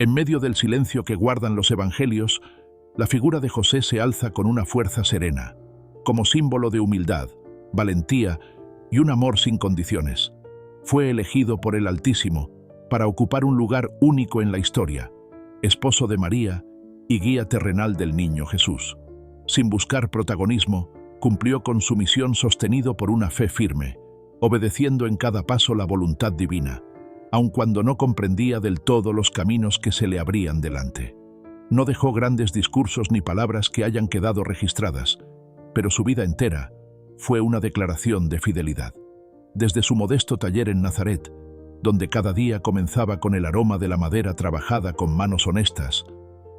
En medio del silencio que guardan los evangelios, la figura de José se alza con una fuerza serena, como símbolo de humildad, valentía y un amor sin condiciones. Fue elegido por el Altísimo para ocupar un lugar único en la historia, esposo de María y guía terrenal del niño Jesús. Sin buscar protagonismo, cumplió con su misión sostenido por una fe firme, obedeciendo en cada paso la voluntad divina, aun cuando no comprendía del todo los caminos que se le abrían delante. No dejó grandes discursos ni palabras que hayan quedado registradas, pero su vida entera fue una declaración de fidelidad. Desde su modesto taller en Nazaret, donde cada día comenzaba con el aroma de la madera trabajada con manos honestas,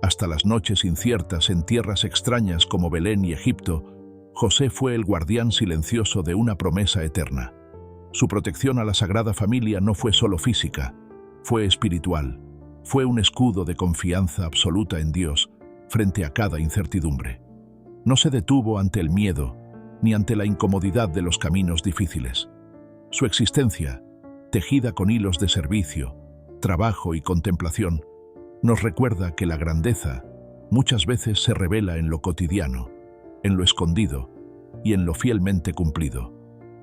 hasta las noches inciertas en tierras extrañas como Belén y Egipto, José fue el guardián silencioso de una promesa eterna. Su protección a la Sagrada Familia no fue solo física, fue espiritual, fue un escudo de confianza absoluta en Dios frente a cada incertidumbre. No se detuvo ante el miedo ni ante la incomodidad de los caminos difíciles. Su existencia, tejida con hilos de servicio, trabajo y contemplación, nos recuerda que la grandeza muchas veces se revela en lo cotidiano, en lo escondido y en lo fielmente cumplido.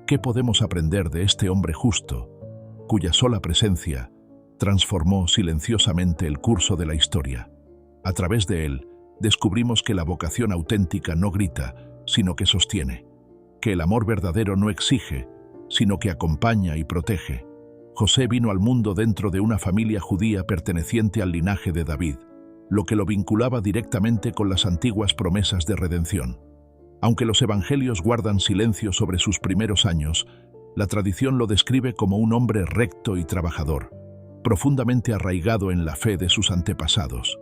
¿Qué podemos aprender de este hombre justo, cuya sola presencia transformó silenciosamente el curso de la historia? A través de él, descubrimos que la vocación auténtica no grita, sino que sostiene, que el amor verdadero no exige, sino que acompaña y protege. José vino al mundo dentro de una familia judía perteneciente al linaje de David, lo que lo vinculaba directamente con las antiguas promesas de redención. Aunque los evangelios guardan silencio sobre sus primeros años, la tradición lo describe como un hombre recto y trabajador, profundamente arraigado en la fe de sus antepasados.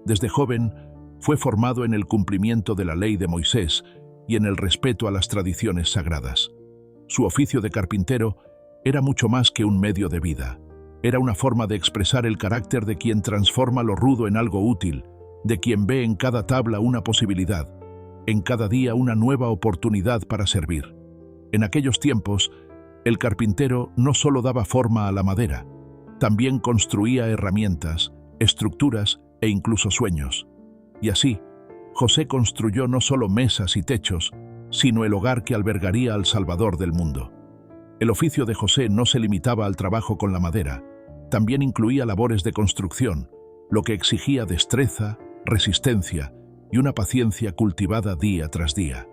Desde joven, fue formado en el cumplimiento de la ley de Moisés y en el respeto a las tradiciones sagradas. Su oficio de carpintero era mucho más que un medio de vida. Era una forma de expresar el carácter de quien transforma lo rudo en algo útil, de quien ve en cada tabla una posibilidad, en cada día una nueva oportunidad para servir. En aquellos tiempos, el carpintero no solo daba forma a la madera, también construía herramientas, estructuras e incluso sueños. Y así, José construyó no solo mesas y techos, sino el hogar que albergaría al Salvador del mundo. El oficio de José no se limitaba al trabajo con la madera, también incluía labores de construcción, lo que exigía destreza, resistencia y una paciencia cultivada día tras día.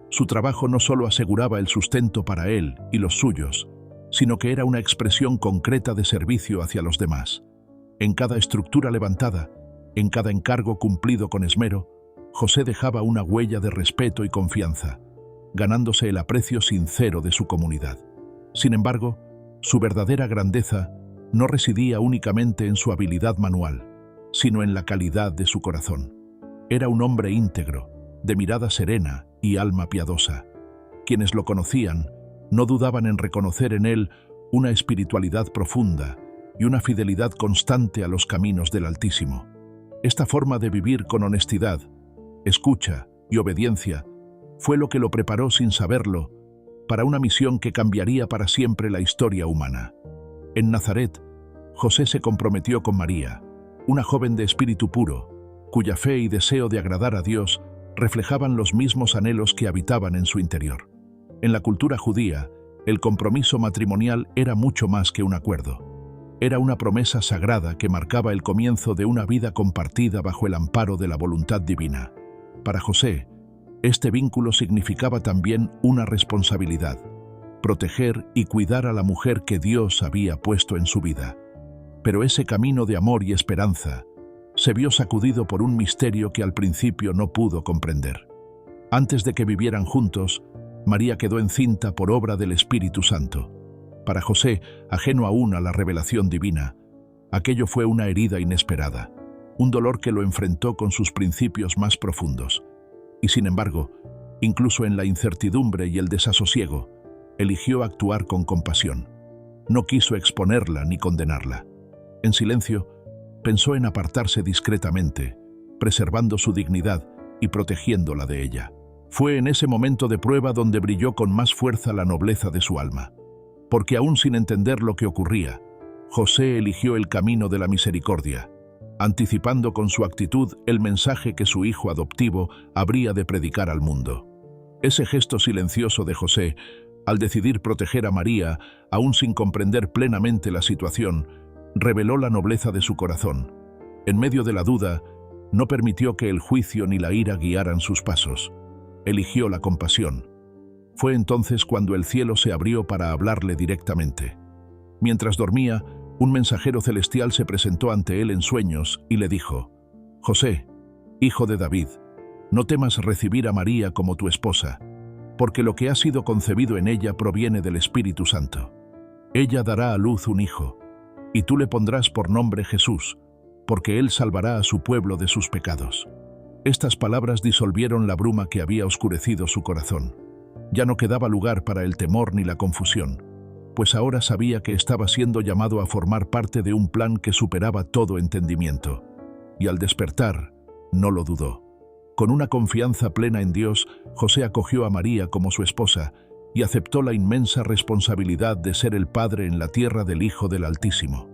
Su trabajo no solo aseguraba el sustento para él y los suyos, sino que era una expresión concreta de servicio hacia los demás. En cada estructura levantada, en cada encargo cumplido con esmero, José dejaba una huella de respeto y confianza, ganándose el aprecio sincero de su comunidad. Sin embargo, su verdadera grandeza no residía únicamente en su habilidad manual, sino en la calidad de su corazón. Era un hombre íntegro, de mirada serena y alma piadosa. Quienes lo conocían no dudaban en reconocer en él una espiritualidad profunda y una fidelidad constante a los caminos del Altísimo. Esta forma de vivir con honestidad, escucha y obediencia fue lo que lo preparó sin saberlo para una misión que cambiaría para siempre la historia humana. En Nazaret, José se comprometió con María, una joven de espíritu puro, cuya fe y deseo de agradar a Dios reflejaban los mismos anhelos que habitaban en su interior. En la cultura judía, el compromiso matrimonial era mucho más que un acuerdo. Era una promesa sagrada que marcaba el comienzo de una vida compartida bajo el amparo de la voluntad divina. Para José, este vínculo significaba también una responsabilidad: proteger y cuidar a la mujer que Dios había puesto en su vida. Pero ese camino de amor y esperanza se vio sacudido por un misterio que al principio no pudo comprender. Antes de que vivieran juntos, María quedó encinta por obra del Espíritu Santo. Para José, ajeno aún a la revelación divina, aquello fue una herida inesperada, un dolor que lo enfrentó con sus principios más profundos. Y sin embargo, incluso en la incertidumbre y el desasosiego, eligió actuar con compasión. No quiso exponerla ni condenarla. En silencio, pensó en apartarse discretamente, preservando su dignidad y protegiéndola de ella. Fue en ese momento de prueba donde brilló con más fuerza la nobleza de su alma. Porque aún sin entender lo que ocurría, José eligió el camino de la misericordia. anticipando con su actitud el mensaje que su hijo adoptivo habría de predicar al mundo. Ese gesto silencioso de José, al decidir proteger a María, aún sin comprender plenamente la situación, reveló la nobleza de su corazón. En medio de la duda, no permitió que el juicio ni la ira guiaran sus pasos. Eligió la compasión. Fue entonces cuando el cielo se abrió para hablarle directamente. Mientras dormía, un mensajero celestial se presentó ante él en sueños y le dijo: «José, hijo de David, no temas recibir a María como tu esposa, porque lo que ha sido concebido en ella proviene del Espíritu Santo. Ella dará a luz un hijo, y tú le pondrás por nombre Jesús, porque él salvará a su pueblo de sus pecados». Estas palabras disolvieron la bruma que había oscurecido su corazón. Ya no quedaba lugar para el temor ni la confusión, pues ahora sabía que estaba siendo llamado a formar parte de un plan que superaba todo entendimiento. Y al despertar, no lo dudó. Con una confianza plena en Dios, José acogió a María como su esposa y aceptó la inmensa responsabilidad de ser el padre en la tierra del Hijo del Altísimo.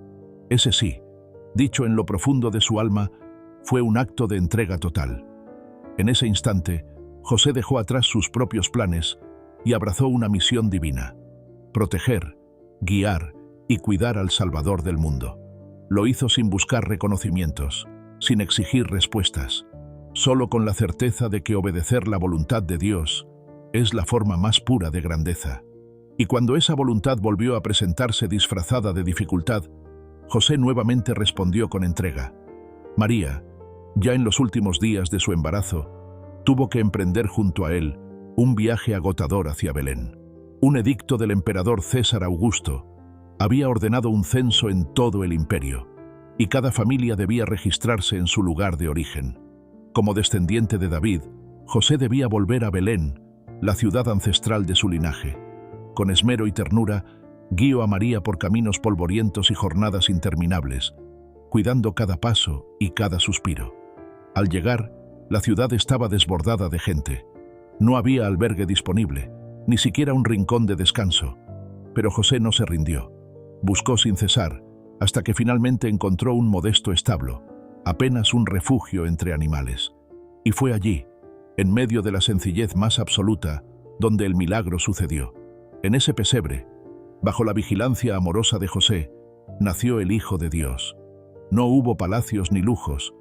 Ese sí, dicho en lo profundo de su alma, fue un acto de entrega total. En ese instante, José dejó atrás sus propios planes y abrazó una misión divina: proteger, guiar y cuidar al Salvador del mundo. Lo hizo sin buscar reconocimientos, sin exigir respuestas, solo con la certeza de que obedecer la voluntad de Dios es la forma más pura de grandeza. Y cuando esa voluntad volvió a presentarse disfrazada de dificultad, José nuevamente respondió con entrega. María, ya en los últimos días de su embarazo, tuvo que emprender junto a él un viaje agotador hacia Belén. Un edicto del emperador César Augusto había ordenado un censo en todo el imperio, y cada familia debía registrarse en su lugar de origen. Como descendiente de David, José debía volver a Belén, la ciudad ancestral de su linaje. Con esmero y ternura, guió a María por caminos polvorientos y jornadas interminables, cuidando cada paso y cada suspiro. Al llegar, la ciudad estaba desbordada de gente. No había albergue disponible, ni siquiera un rincón de descanso. Pero José no se rindió. Buscó sin cesar, hasta que finalmente encontró un modesto establo, apenas un refugio entre animales. Y fue allí, en medio de la sencillez más absoluta, donde el milagro sucedió. En ese pesebre, bajo la vigilancia amorosa de José, nació el Hijo de Dios. No hubo palacios ni lujos,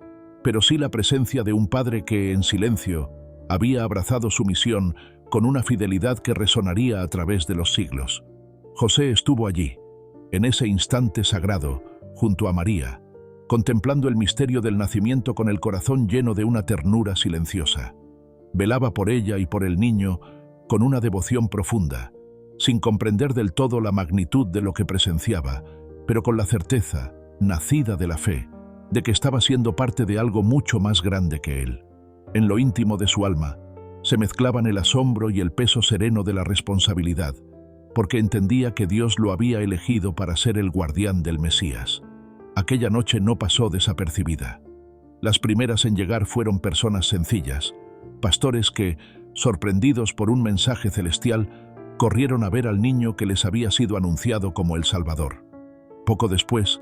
pero sí la presencia de un padre que, en silencio, había abrazado su misión con una fidelidad que resonaría a través de los siglos. José estuvo allí, en ese instante sagrado, junto a María, contemplando el misterio del nacimiento con el corazón lleno de una ternura silenciosa. Velaba por ella y por el niño con una devoción profunda, sin comprender del todo la magnitud de lo que presenciaba, pero con la certeza, nacida de la fe, de que estaba siendo parte de algo mucho más grande que él. En lo íntimo de su alma, se mezclaban el asombro y el peso sereno de la responsabilidad, porque entendía que Dios lo había elegido para ser el guardián del Mesías. Aquella noche no pasó desapercibida. Las primeras en llegar fueron personas sencillas, pastores que, sorprendidos por un mensaje celestial, corrieron a ver al niño que les había sido anunciado como el Salvador. Poco después,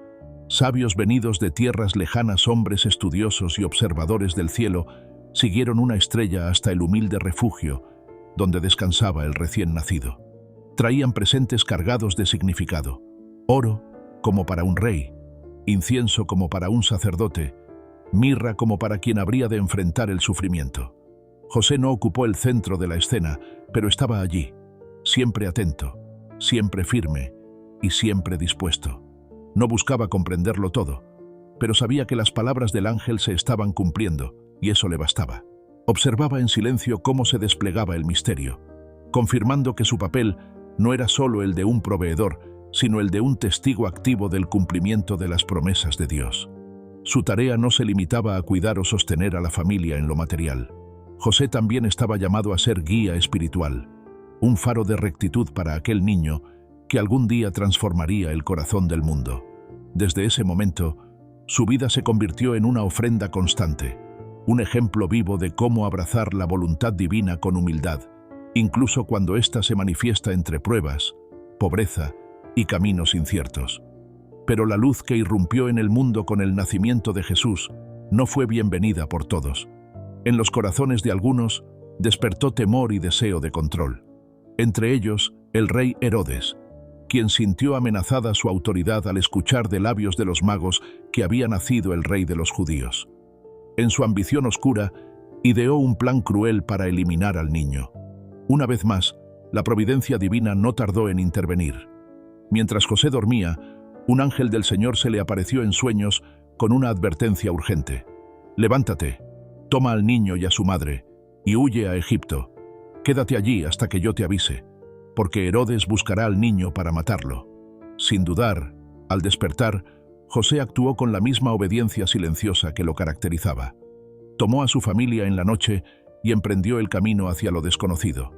sabios venidos de tierras lejanas, hombres estudiosos y observadores del cielo, siguieron una estrella hasta el humilde refugio donde descansaba el recién nacido. Traían presentes cargados de significado: oro como para un rey, incienso como para un sacerdote, mirra como para quien habría de enfrentar el sufrimiento. José no ocupó el centro de la escena, pero estaba allí, siempre atento, siempre firme y siempre dispuesto. No buscaba comprenderlo todo, pero sabía que las palabras del ángel se estaban cumpliendo, y eso le bastaba. Observaba en silencio cómo se desplegaba el misterio, confirmando que su papel no era solo el de un proveedor, sino el de un testigo activo del cumplimiento de las promesas de Dios. Su tarea no se limitaba a cuidar o sostener a la familia en lo material. José también estaba llamado a ser guía espiritual, un faro de rectitud para aquel niño que algún día transformaría el corazón del mundo. Desde ese momento, su vida se convirtió en una ofrenda constante, un ejemplo vivo de cómo abrazar la voluntad divina con humildad, incluso cuando ésta se manifiesta entre pruebas, pobreza y caminos inciertos. Pero la luz que irrumpió en el mundo con el nacimiento de Jesús no fue bienvenida por todos. En los corazones de algunos despertó temor y deseo de control. Entre ellos, el rey Herodes, quien sintió amenazada su autoridad al escuchar de labios de los magos que había nacido el rey de los judíos. En su ambición oscura, ideó un plan cruel para eliminar al niño. Una vez más, la providencia divina no tardó en intervenir. Mientras José dormía, un ángel del Señor se le apareció en sueños con una advertencia urgente. «Levántate, toma al niño y a su madre, y huye a Egipto. Quédate allí hasta que yo te avise, porque Herodes buscará al niño para matarlo». Sin dudar, al despertar, José actuó con la misma obediencia silenciosa que lo caracterizaba. Tomó a su familia en la noche y emprendió el camino hacia lo desconocido.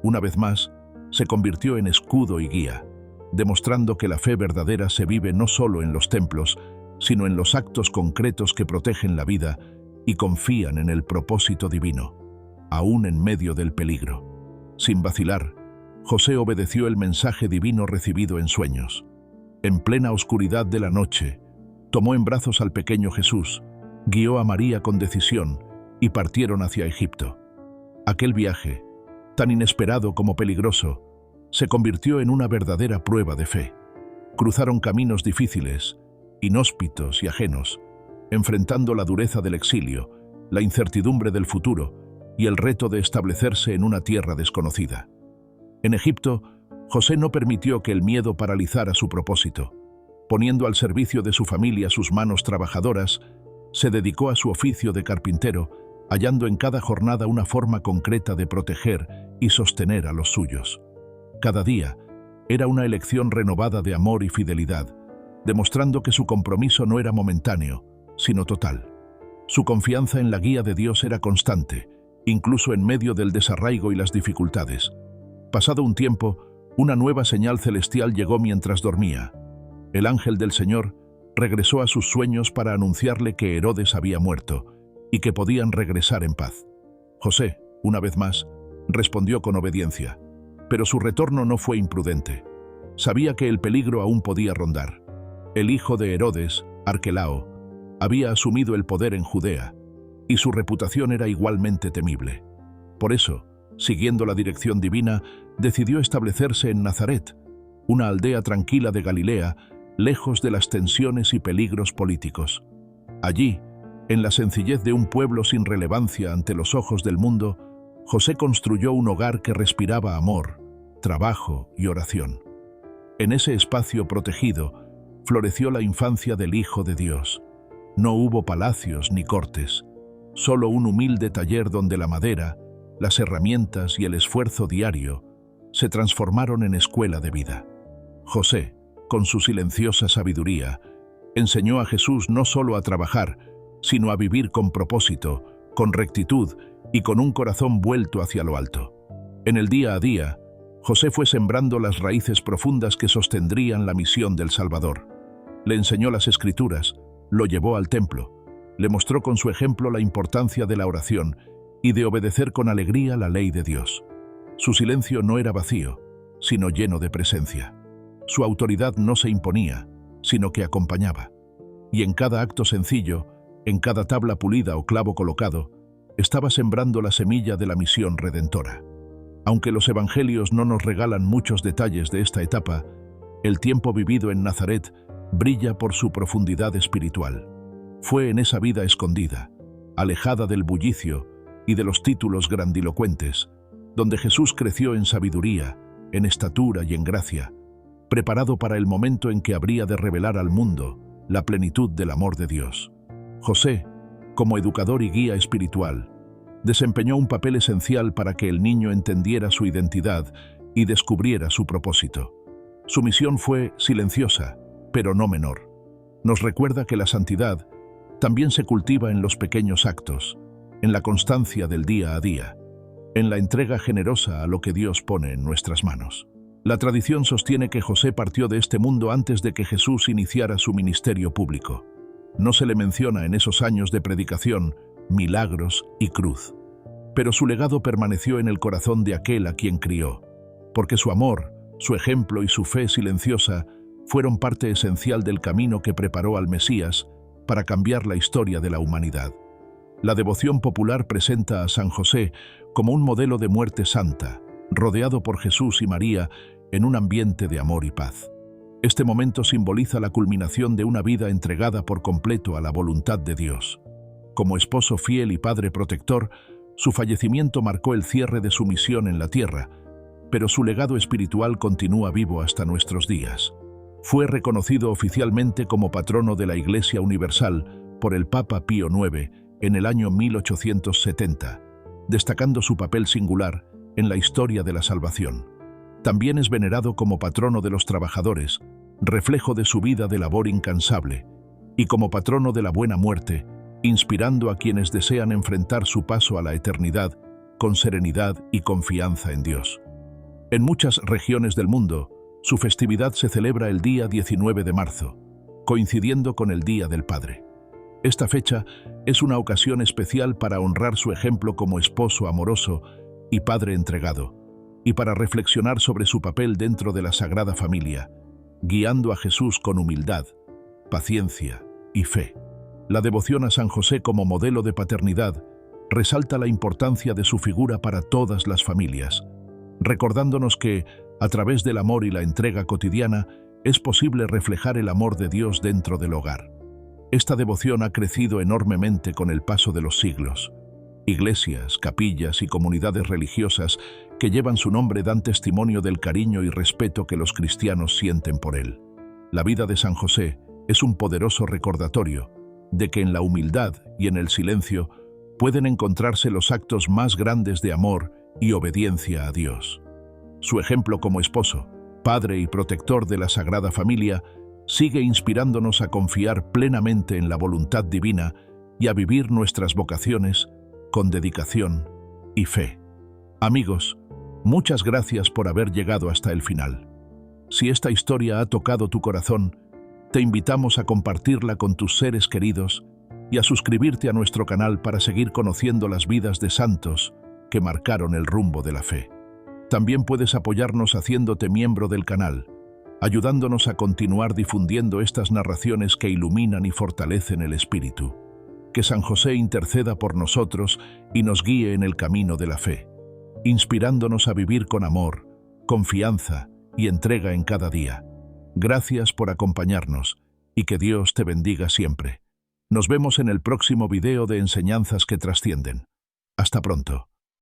Una vez más, se convirtió en escudo y guía, demostrando que la fe verdadera se vive no solo en los templos, sino en los actos concretos que protegen la vida y confían en el propósito divino, aún en medio del peligro. Sin vacilar, José obedeció el mensaje divino recibido en sueños. En plena oscuridad de la noche, tomó en brazos al pequeño Jesús, guió a María con decisión y partieron hacia Egipto. Aquel viaje, tan inesperado como peligroso, se convirtió en una verdadera prueba de fe. Cruzaron caminos difíciles, inhóspitos y ajenos, enfrentando la dureza del exilio, la incertidumbre del futuro y el reto de establecerse en una tierra desconocida. En Egipto, José no permitió que el miedo paralizara su propósito. Poniendo al servicio de su familia sus manos trabajadoras, se dedicó a su oficio de carpintero, hallando en cada jornada una forma concreta de proteger y sostener a los suyos. Cada día era una elección renovada de amor y fidelidad, demostrando que su compromiso no era momentáneo, sino total. Su confianza en la guía de Dios era constante, incluso en medio del desarraigo y las dificultades. Pasado un tiempo, una nueva señal celestial llegó mientras dormía. El ángel del Señor regresó a sus sueños para anunciarle que Herodes había muerto y que podían regresar en paz. José, una vez más, respondió con obediencia, pero su retorno no fue imprudente. Sabía que el peligro aún podía rondar. El hijo de Herodes, Arquelao, había asumido el poder en Judea, y su reputación era igualmente temible. Por eso, siguiendo la dirección divina, decidió establecerse en Nazaret, una aldea tranquila de Galilea, lejos de las tensiones y peligros políticos. Allí, en la sencillez de un pueblo sin relevancia ante los ojos del mundo, José construyó un hogar que respiraba amor, trabajo y oración. En ese espacio protegido, floreció la infancia del Hijo de Dios. No hubo palacios ni cortes, solo un humilde taller donde la madera, las herramientas y el esfuerzo diario se transformaron en escuela de vida. José, con su silenciosa sabiduría, enseñó a Jesús no solo a trabajar, sino a vivir con propósito, con rectitud y con un corazón vuelto hacia lo alto. En el día a día, José fue sembrando las raíces profundas que sostendrían la misión del Salvador. Le enseñó las Escrituras, lo llevó al templo, le mostró con su ejemplo la importancia de la oración y de obedecer con alegría la ley de Dios. Su silencio no era vacío, sino lleno de presencia. Su autoridad no se imponía, sino que acompañaba. Y en cada acto sencillo, en cada tabla pulida o clavo colocado, estaba sembrando la semilla de la misión redentora. Aunque los evangelios no nos regalan muchos detalles de esta etapa, el tiempo vivido en Nazaret brilla por su profundidad espiritual. Fue en esa vida escondida, alejada del bullicio y de los títulos grandilocuentes, donde Jesús creció en sabiduría, en estatura y en gracia, preparado para el momento en que habría de revelar al mundo la plenitud del amor de Dios. José, como educador y guía espiritual, desempeñó un papel esencial para que el niño entendiera su identidad y descubriera su propósito. Su misión fue silenciosa, pero no menor. Nos recuerda que la santidad también se cultiva en los pequeños actos, en la constancia del día a día, en la entrega generosa a lo que Dios pone en nuestras manos. La tradición sostiene que José partió de este mundo antes de que Jesús iniciara su ministerio público. No se le menciona en esos años de predicación, milagros y cruz. Pero su legado permaneció en el corazón de aquel a quien crió, porque su amor, su ejemplo y su fe silenciosa fueron parte esencial del camino que preparó al Mesías para cambiar la historia de la humanidad. La devoción popular presenta a San José como un modelo de muerte santa, rodeado por Jesús y María en un ambiente de amor y paz. Este momento simboliza la culminación de una vida entregada por completo a la voluntad de Dios. Como esposo fiel y padre protector, su fallecimiento marcó el cierre de su misión en la tierra, pero su legado espiritual continúa vivo hasta nuestros días. Fue reconocido oficialmente como patrono de la Iglesia Universal por el Papa Pío IX en el año 1870, destacando su papel singular en la historia de la salvación. También es venerado como patrono de los trabajadores, reflejo de su vida de labor incansable, y como patrono de la buena muerte, inspirando a quienes desean enfrentar su paso a la eternidad con serenidad y confianza en Dios. En muchas regiones del mundo, su festividad se celebra el día 19 de marzo, coincidiendo con el Día del Padre. Esta fecha es una ocasión especial para honrar su ejemplo como esposo amoroso y padre entregado, y para reflexionar sobre su papel dentro de la Sagrada Familia, guiando a Jesús con humildad, paciencia y fe. La devoción a San José como modelo de paternidad resalta la importancia de su figura para todas las familias, recordándonos que, a través del amor y la entrega cotidiana, es posible reflejar el amor de Dios dentro del hogar. Esta devoción ha crecido enormemente con el paso de los siglos. Iglesias, capillas y comunidades religiosas que llevan su nombre dan testimonio del cariño y respeto que los cristianos sienten por él. La vida de San José es un poderoso recordatorio de que en la humildad y en el silencio pueden encontrarse los actos más grandes de amor y obediencia a Dios. Su ejemplo como esposo, padre y protector de la Sagrada Familia sigue inspirándonos a confiar plenamente en la voluntad divina y a vivir nuestras vocaciones con dedicación y fe. Amigos, muchas gracias por haber llegado hasta el final. Si esta historia ha tocado tu corazón, te invitamos a compartirla con tus seres queridos y a suscribirte a nuestro canal para seguir conociendo las vidas de santos que marcaron el rumbo de la fe. También puedes apoyarnos haciéndote miembro del canal, ayudándonos a continuar difundiendo estas narraciones que iluminan y fortalecen el espíritu. Que San José interceda por nosotros y nos guíe en el camino de la fe, inspirándonos a vivir con amor, confianza y entrega en cada día. Gracias por acompañarnos y que Dios te bendiga siempre. Nos vemos en el próximo video de enseñanzas que trascienden. Hasta pronto.